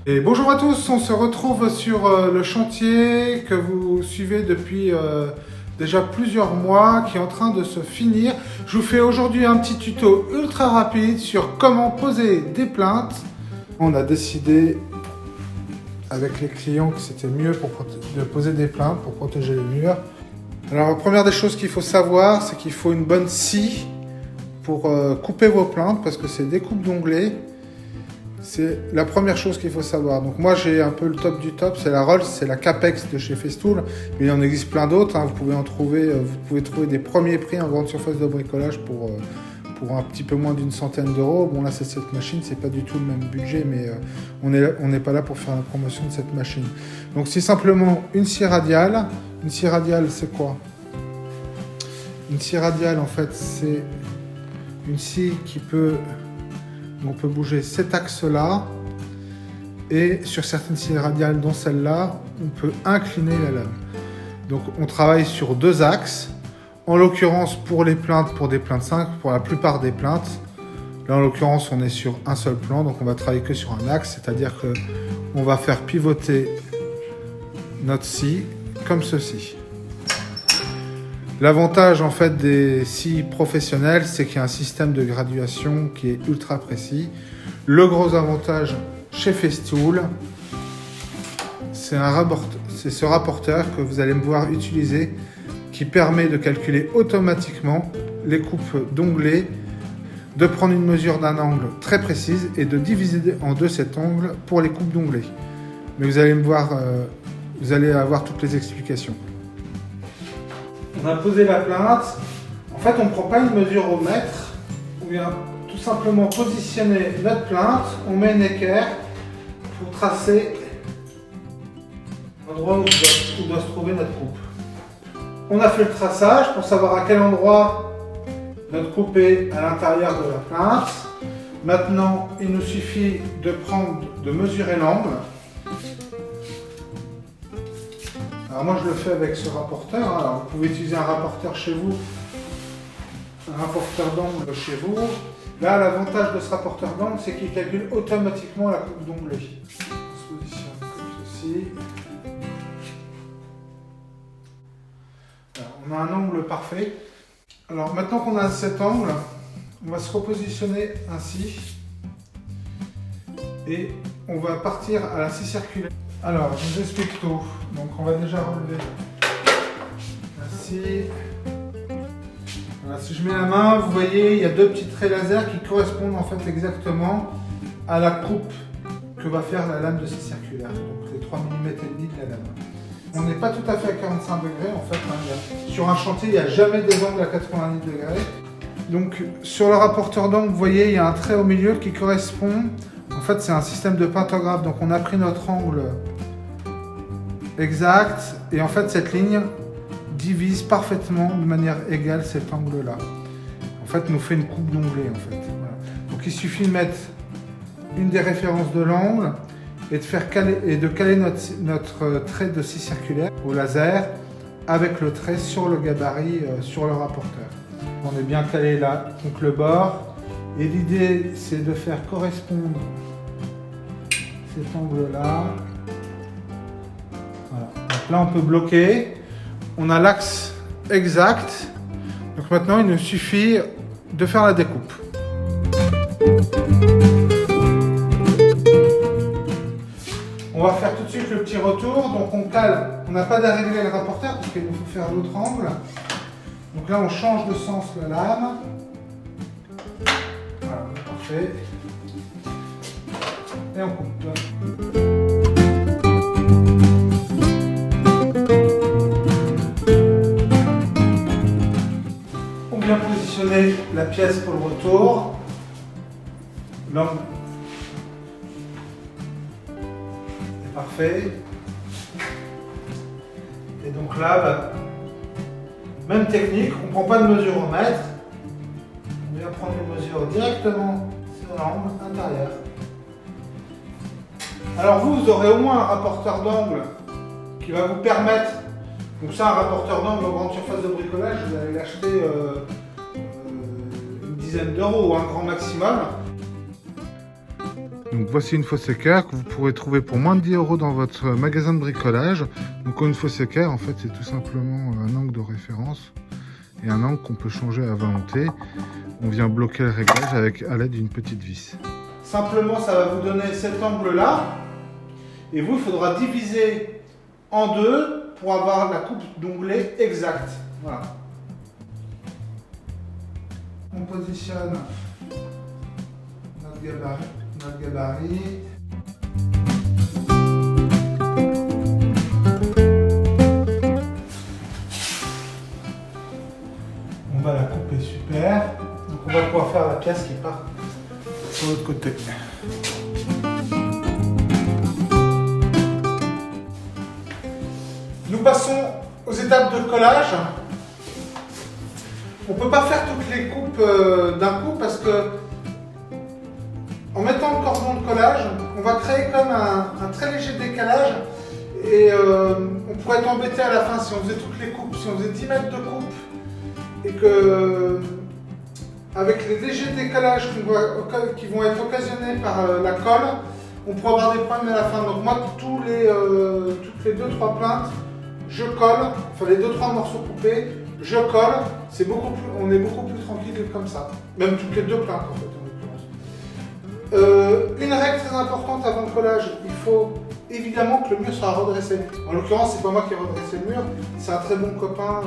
Et bonjour à tous, on se retrouve sur le chantier que vous suivez depuis déjà plusieurs mois, qui est en train de se finir. Je vous fais aujourd'hui un petit tuto ultra rapide sur comment poser des plinthes. On a décidé avec les clients que c'était mieux de poser des plinthes pour protéger les murs. Alors la première des choses qu'il faut savoir, c'est qu'il faut une bonne scie pour couper vos plinthes, parce que c'est des coupes d'onglets. C'est la première chose qu'il faut savoir. Donc moi j'ai un peu le top du top, c'est la Rolls, c'est la Capex de chez Festool, mais il en existe plein d'autres. Vous pouvez trouver des premiers prix en grande surface de bricolage pour un petit peu moins d'une centaine d'euros. Bon là c'est cette machine, c'est pas du tout le même budget, mais on n'est pas là pour faire la promotion de cette machine. Donc c'est simplement une scie radiale. Une scie radiale c'est quoi? Une scie radiale en fait c'est une scie qui peut... On peut bouger cet axe-là, et sur certaines scies radiales, dont celle-là, on peut incliner la lame. Donc on travaille sur deux axes. En l'occurrence, pour les plinthes, pour des plinthes 5, pour la plupart des plinthes, là en l'occurrence on est sur un seul plan, donc on va travailler que sur un axe, c'est-à-dire qu'on va faire pivoter notre scie comme ceci. L'avantage en fait des scies professionnelles, c'est qu'il y a un système de graduation qui est ultra précis. Le gros avantage chez Festool, c'est ce rapporteur que vous allez pouvoir utiliser, qui permet de calculer automatiquement les coupes d'onglets, de prendre une mesure d'un angle très précise et de diviser en deux cet angle pour les coupes d'onglets. Mais vous allez vous allez avoir toutes les explications. On a posé la plinthe. En fait, on ne prend pas une mesure au mètre. On vient tout simplement positionner notre plinthe. On met un équerre pour tracer l'endroit où doit se trouver notre coupe. On a fait le traçage pour savoir à quel endroit notre coupe est à l'intérieur de la plinthe. Maintenant, il nous suffit de mesurer l'angle. Alors moi je le fais avec ce rapporteur. Alors vous pouvez utiliser un rapporteur chez vous, un rapporteur d'angle chez vous. Là l'avantage de ce rapporteur d'angle, c'est qu'il calcule automatiquement la coupe d'onglet. On se positionne comme ceci. Alors, on a un angle parfait. Alors maintenant qu'on a cet angle, on va se repositionner ainsi. Et on va partir à la scie circulaire. Alors, je vous explique tout. Donc, on va déjà relever la scie. Voilà, si je mets la main, vous voyez, il y a deux petits traits laser qui correspondent en fait exactement à la coupe que va faire la lame de scie circulaire. Donc, les 3 mm et demi de la lame. On n'est pas tout à fait à 45 degrés en fait. Sur un chantier, il n'y a jamais des angles à 90 degrés. Donc, sur le rapporteur d'angle, vous voyez, il y a un trait au milieu qui correspond. En fait, c'est un système de pantographe. Donc, on a pris notre angle exact. Et en fait, cette ligne divise parfaitement de manière égale cet angle-là. En fait, nous fait une coupe d'onglet. En fait. Voilà. Donc, il suffit de mettre une des références de l'angle et de caler notre trait de scie circulaire au laser avec le trait sur le gabarit, sur le rapporteur. On est bien calé là, donc le bord. Et l'idée, c'est de faire correspondre cet angle-là. Voilà. Donc là, on peut bloquer. On a l'axe exact. Donc maintenant, il nous suffit de faire la découpe. On va faire tout de suite le petit retour. Donc on cale. On n'a pas à régler le rapporteur parce qu'il nous faut faire l'autre angle. Donc là, on change de sens la lame. Voilà, parfait. Et on coupe. On vient positionner la pièce pour le retour. L'angle est parfait. Et donc là, même technique, on ne prend pas de mesure au mètre. On vient prendre une mesure directement sur l'angle intérieur. Alors vous aurez au moins un rapporteur d'angle qui va vous permettre, donc ça un rapporteur d'angle en grande surface de bricolage, vous allez l'acheter une dizaine d'euros ou un grand maximum. Donc voici une fosse équerre que vous pourrez trouver pour moins de 10 € dans votre magasin de bricolage. Donc une fosse équerre, en fait, c'est tout simplement un angle de référence et un angle qu'on peut changer à volonté. On vient bloquer le réglage à l'aide d'une petite vis. Simplement, ça va vous donner cet angle-là. Et vous, il faudra diviser en deux pour avoir la coupe d'onglet exacte. Voilà. On positionne notre gabarit. Bon bah la coupe est super. Donc on va pouvoir faire la pièce qui part sur l'autre côté. Nous passons aux étapes de collage. On ne peut pas faire toutes les coupes d'un coup parce que en mettant le cordon de collage, on va créer comme un très léger décalage et on pourrait être embêté à la fin si on faisait toutes les coupes, si on faisait 10 mètres de coupe et que avec les légers décalages qui vont être occasionnés par la colle, on pourrait avoir des problèmes à la fin. Donc moi, toutes les 2-3 plaintes, je colle, enfin les 2-3 morceaux coupés, je colle, on est beaucoup plus tranquille comme ça. Même toutes les 2 plaintes en fait. Une règle très importante avant le collage, il faut évidemment que le mur soit redressé. En l'occurrence, c'est pas moi qui ai redressé le mur, c'est un très bon copain,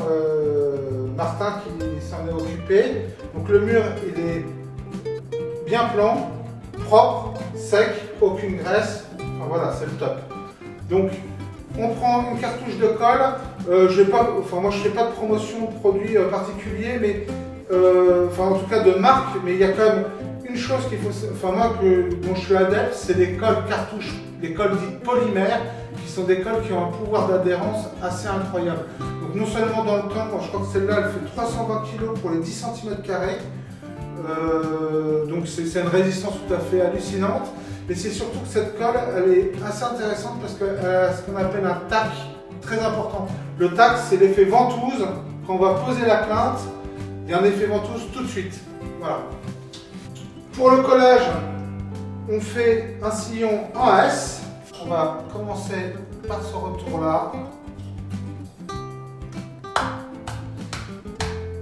Martin, qui s'en est occupé. Donc le mur, il est bien plan, propre, sec, aucune graisse. Enfin voilà, c'est le top. Donc on prend une cartouche de colle. Moi je fais pas de promotion de produits particuliers, mais en tout cas de marque, mais il y a quand même une chose qu'il faut, dont je suis adepte, c'est les colles cartouches, les colles dites polymères, qui sont des colles qui ont un pouvoir d'adhérence assez incroyable. Donc non seulement dans le temps, je crois que celle-là elle fait 320 kg pour les 10 cm², donc c'est une résistance tout à fait hallucinante, mais c'est surtout que cette colle elle est assez intéressante parce qu'elle a ce qu'on appelle un tac très important. Le tac, c'est l'effet ventouse. Quand on va poser la plainte, il y a un effet ventouse tout de suite. Voilà. Pour le collage, on fait un sillon en S. On va commencer par ce retour-là.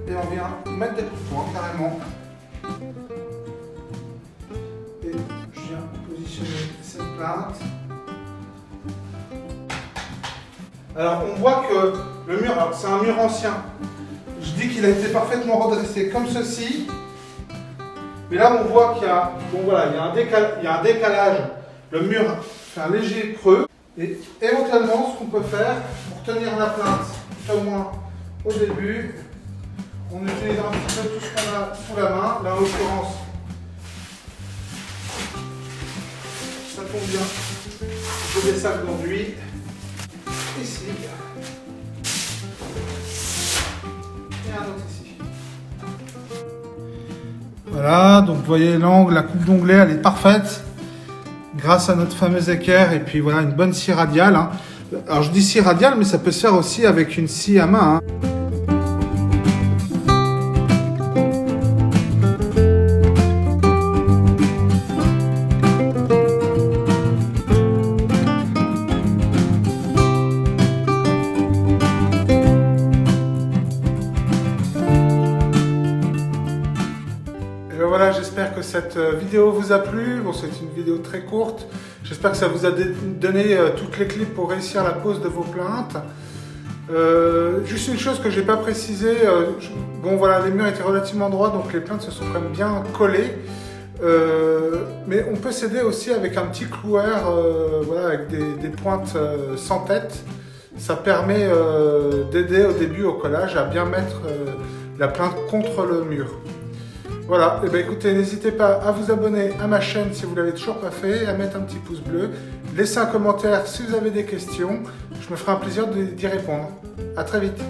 Et on vient mettre des coups de poing carrément. Et je viens positionner cette plainte. Alors on voit que le mur, c'est un mur ancien. Je dis qu'il a été parfaitement redressé comme ceci. Mais là on voit qu'il y a, il y a un décalage. Le mur fait un léger creux. Et éventuellement ce qu'on peut faire pour tenir la plainte, au moins au début, on utilise un petit peu tout ce qu'on a sous la main. Là en l'occurrence, ça tombe bien. J'ai des sacs d'enduit. Ici. Et un autre ici. Voilà, donc vous voyez l'angle, la coupe d'onglet, elle est parfaite. Grâce à notre fameuse équerre et puis voilà, une bonne scie radiale. Hein. Alors je dis scie radiale, mais ça peut se faire aussi avec une scie à main. Hein. Voilà, j'espère que cette vidéo vous a plu. Bon, c'est une vidéo très courte. J'espère que ça vous a donné toutes les clés pour réussir la pose de vos plaintes. Juste une chose que je n'ai pas précisé. Bon, voilà, les murs étaient relativement droits, donc les plaintes se sont quand même bien collées. Mais on peut s'aider aussi avec un petit cloueur, voilà, avec des pointes sans tête. Ça permet d'aider au début au collage à bien mettre la plainte contre le mur. Voilà, et bien écoutez, n'hésitez pas à vous abonner à ma chaîne si vous ne l'avez toujours pas fait, à mettre un petit pouce bleu, laissez un commentaire si vous avez des questions, je me ferai un plaisir d'y répondre. À très vite.